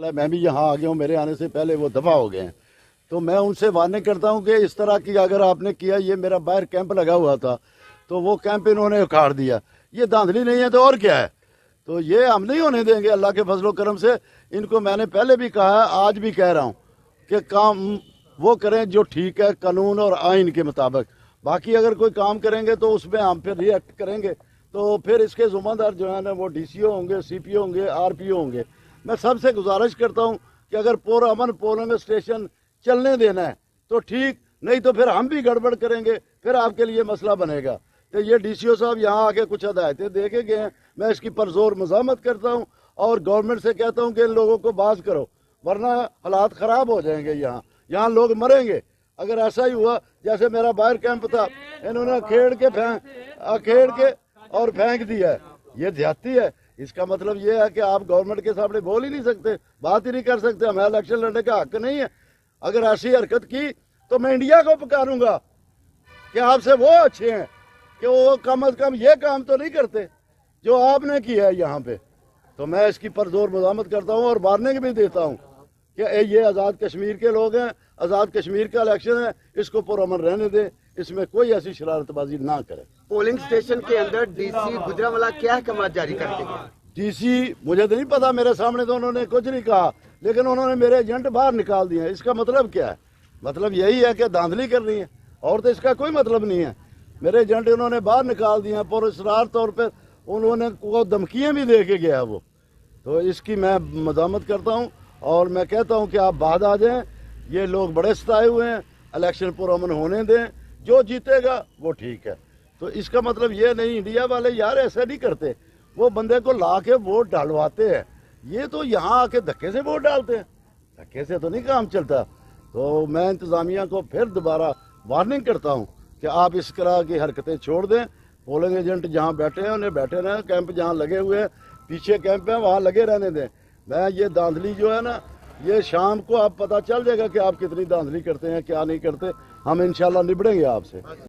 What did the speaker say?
मैं भी यहाँ आ गया हूँ, मेरे आने से पहले वो दफा हो गए हैं। तो मैं उनसे वार्निंग करता हूँ कि इस तरह की अगर आपने किया, ये मेरा बाहर कैंप लगा हुआ था तो वो कैंप इन्होंने उखाड़ दिया, ये धांधली नहीं है तो और क्या है। तो ये हम नहीं होने देंगे अल्लाह के फजलो करम से। इनको मैंने पहले भी कहा है, आज भी कह रहा हूँ कि काम वो करें जो ठीक है कानून और आइन के मुताबिक। बाकी अगर कोई काम करेंगे तो उसमें हम फिर रिएक्ट करेंगे, तो फिर इसके जुम्मेदार जो है ना वो डीसीओ होंगे, सीपीओ होंगे, आरपीओ होंगे। मैं सबसे गुजारिश करता हूँ कि अगर पुरअमन पोलिंग स्टेशन चलने देना है तो ठीक, नहीं तो फिर हम भी गड़बड़ करेंगे, फिर आपके लिए मसला बनेगा। तो ये डीसीओ साहब यहाँ आके कुछ हदायतें दे के गए हैं, मैं इसकी परजोर मज़ामत करता हूँ और गवर्नमेंट से कहता हूँ कि इन लोगों को बाज करो, वरना हालात ख़राब हो जाएंगे। यहाँ लोग मरेंगे अगर ऐसा ही हुआ जैसे मेरा बाहर कैंप था, इन्होंने अखेड़ के और फेंक दिया है। ये ज्यादती है। इसका मतलब ये है कि आप गवर्नमेंट के सामने बोल ही नहीं सकते, बात ही नहीं कर सकते, हमें इलेक्शन लड़ने का हक नहीं है। अगर ऐसी हरकत की तो मैं इंडिया को पुकारूंगा कि आपसे वो अच्छे हैं कि वो कम अज कम ये काम तो नहीं करते जो आपने किया है यहाँ पे। तो मैं इसकी परजोर मज़ामत करता हूँ और वार्निंग भी देता हूँ कि ये आज़ाद कश्मीर के लोग हैं, आज़ाद कश्मीर का इलेक्शन है, इसको पुरअमन रहने दें, इसमें कोई ऐसी शरारतबाजी ना करें। पोलिंग स्टेशन के अंदर डीसी गुजरांवाला क्या अहकाम जारी करते हैं? डीसी मुझे तो नहीं पता, मेरे सामने तो उन्होंने कुछ नहीं कहा, लेकिन उन्होंने मेरे एजेंट बाहर निकाल दिए हैं। इसका मतलब क्या है? मतलब यही है कि धांधली करनी है, और तो इसका कोई मतलब नहीं है। मेरे एजेंट उन्होंने बाहर निकाल दिए हैं, पर इसरार तौर पर उन्होंने धमकियाँ भी दे के गया वो। तो इसकी मैं मज़ामत करता हूँ और मैं कहता हूँ कि आप बाद आ जाएं। ये लोग बड़े सताए हुए हैं, इलेक्शन पुरअमन होने दें, जो जीतेगा वो ठीक है। तो इसका मतलब ये नहीं, इंडिया वाले यार ऐसा नहीं करते, वो बंदे को ला के वोट डालवाते हैं। ये तो यहाँ आके धक्के से वोट डालते हैं, धक्के से तो नहीं काम चलता। तो मैं इंतज़ामिया को फिर दोबारा वार्निंग करता हूँ कि आप इस तरह की हरकतें छोड़ दें। पोलिंग एजेंट जहाँ बैठे हैं उन्हें बैठे रहें, कैंप जहाँ लगे हुए हैं, पीछे कैंप हैं, वहाँ लगे रहने दें। मैं ये धांधली जो है ना, ये शाम को आप पता चल जाएगा कि आप कितनी धांधली करते हैं क्या नहीं करते। हम इंशाल्लाह निबड़ेंगे आपसे।